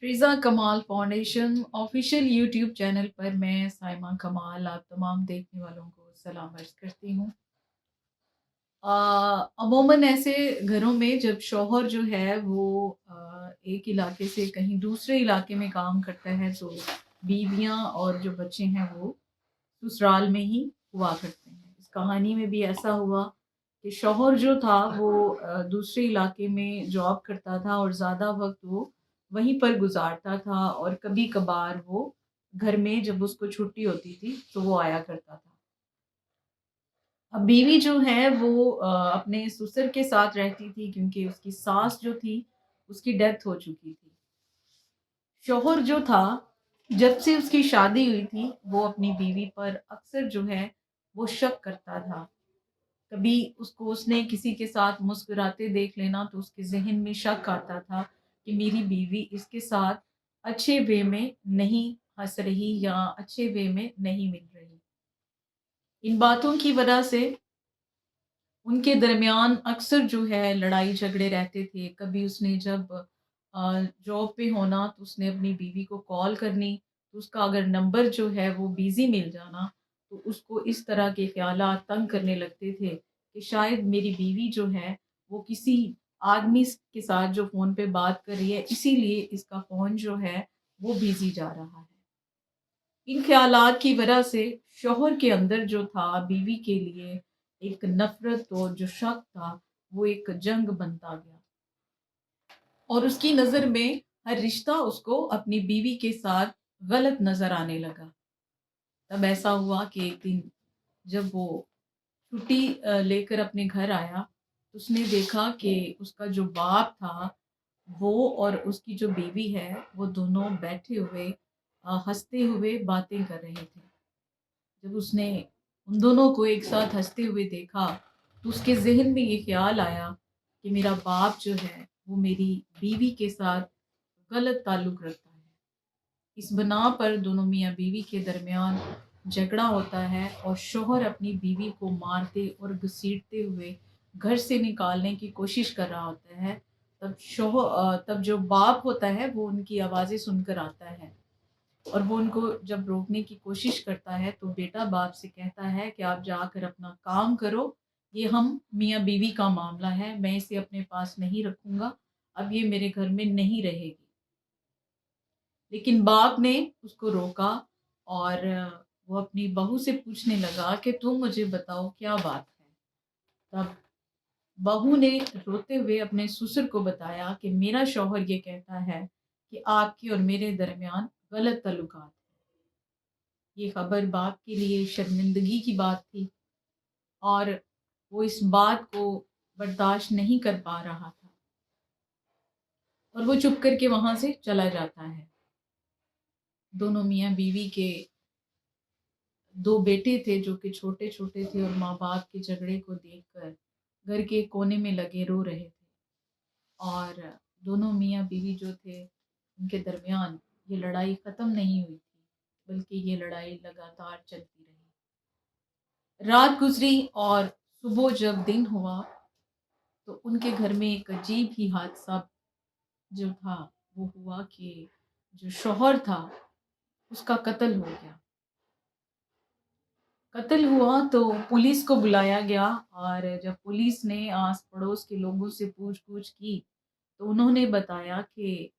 फ़िज़ा कमाल foundation official YouTube channel पर मैं साइमा कमाल आप तमाम देखने वालों को सलाम अर्ज़ करती हूँ। अ, अमूमन ऐसे घरों में जब शौहर जो है वो एक इलाके से कहीं दूसरे इलाके में काम करता है तो बीवियाँ और जो बच्चे हैं वो ससुराल में ही हुआ करते हैं। इस कहानी में भी ऐसा हुआ कि शौहर जो था वो दूसरे इलाके में जॉब करता था और ज़्यादा वक़्त वो वहीं पर गुज़ारता था और कभी-कभार वो घर में जब उसको छुट्टी होती थी तो वो आया करता था। अब बीवी जो है वो अपने ससुर के साथ रहती थी क्योंकि उसकी सास जो थी उसकी डेथ हो चुकी थी। शौहर जो था जब से उसकी शादी हुई थी वो अपनी बीवी पर अक्सर जो है वो शक करता था। कभी उसको उसने किसी के साथ मुस्कुराते देख लेना तो उसके ज़हन में शक आता था कि मेरी बीवी इसके साथ अच्छे वे में नहीं हँस रही या अच्छे वे में नहीं मिल रही। इन बातों की वजह से उनके दरमियान अक्सर जो है लड़ाई झगड़े रहते थे। कभी उसने जब जॉब पे होना तो उसने अपनी बीवी को कॉल करनी, तो उसका अगर नंबर जो है वो बिज़ी मिल जाना, तो उसको इस तरह के ख़्यालात तंग करने लगते थे कि शायद मेरी बीवी जो है वो किसी आदमी के साथ जो फ़ोन पे बात कर रही है, इसीलिए इसका फ़ोन जो है वो बिज़ी जा रहा है। इन ख़्यालात की वजह से शौहर के अंदर जो था बीवी के लिए एक नफ़रत और जो शक था वो एक जंग बनता गया और उसकी नज़र में हर रिश्ता उसको अपनी बीवी के साथ गलत नज़र आने लगा। तब ऐसा हुआ कि एक दिन जब वो छुट्टी लेकर अपने घर आया, तो उसने देखा कि उसका जो बाप था वो और उसकी जो बीवी है वो दोनों बैठे हुए हँसते हुए बातें कर रहे थे। जब उसने उन दोनों को एक साथ हँसते हुए देखा, तो उसके ज़हन में ये ख़्याल आया कि मेरा बाप जो है, वो मेरी बीवी के साथ गलत ताल्लुक़ रखता है। इस बिना पर दोनों मियाँ-बीवी के दरमियान झगड़ा होता है और शौहर अपनी बीवी को मारते और घसीटते हुए घर से निकालने की कोशिश कर रहा होता है। तब जो बाप होता है, वो उनकी आवाज़ें सुनकर आता है। और वो उनको जब रोकने की कोशिश करता है तो बेटा बाप से कहता है कि आप जाकर अपना काम करो, ये हम मियाँ-बीवी का मामला है, मैं इसे अपने पास नहीं रखूँगा, अब ये मेरे घर में नहीं रहेगी। लेकिन बाप ने उसको रोका और वो अपनी बहू से पूछने लगा कि तुम मुझे बताओ क्या बात है? तब बहू ने रोते हुए अपने ससुर को बताया कि मेरा शौहर ये कहता है कि आपकी और मेरे दरमियान गलत ताल्लुकात हैं। ये खबर बाप के लिए शर्मिंदगी की बात थी और वो इस बात को बर्दाश्त नहीं कर पा रहा था और वो चुप करके वहाँ से चला जाता है। दोनों मियाँ-बीवी के 2 बेटे थे जो कि छोटे-छोटे थे और माँ-बाप के झगड़े को देखकर घर के कोने में लगे रो रहे थे और दोनों मियाँ-बीवी जो थे, उनके दरमियान ये लड़ाई ख़त्म नहीं हुई थी, बल्कि ये लड़ाई लगातार चलती रही। रात गुज़री और सुबह जब दिन हुआ, तो उनके घर में एक अजीब ही हादसा जो था, वो हुआ कि जो शौहर था, उसका कत्ल हो गया। कत्ल हुआ तो पुलिस को बुलाया गया और जब पुलिस ने आस-पड़ोस के लोगों से पूछ-पूछ की, तो उन्होंने बताया कि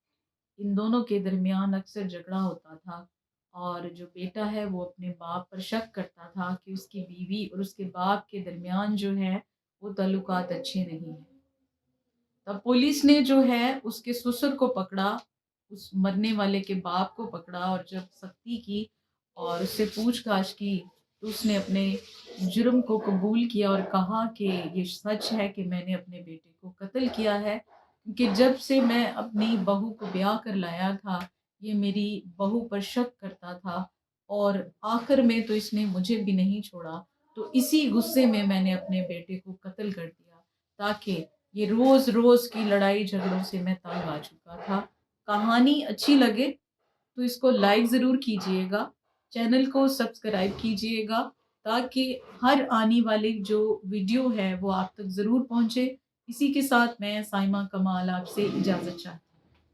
इन दोनों के दरमियान अक्सर झगड़ा होता था और जो बेटा है वो अपने बाप पर शक करता था कि उसकी बीवी और उसके बाप के दरमियान जो है वो ताल्लुकात अच्छे नहीं हैं। तब पुलिस ने जो है उसके ससुर को पकड़ा, उस मरने वाले के बाप को पकड़ा और जब सख्ती की और उससे पूछताछ की, तो उसने अपने जुर्म को कबूल किया और कहा कि ये सच है कि मैंने अपने बेटे को कत्ल किया है, क्योंकि जब से मैं अपनी बहू को ब्याह कर लाया था, ये मेरी बहू पर शक करता था और आखिर में तो इसने मुझे भी नहीं छोड़ा। तो इसी गुस्से में मैंने अपने बेटे को कत्ल कर दिया, ताकि ये रोज़-रोज़ की लड़ाई झगड़ों से मैं तंग आ चुका था। कहानी अच्छी लगे तो इसको लाइक ज़रूर कीजिएगा, चैनल को सब्सक्राइब कीजिएगा ताकि हर आने वाली जो वीडियो है वो आप तक ज़रूर पहुँचे। इसी के साथ मैं साइमा कमाल आपसे इजाज़त चाहती हूँ।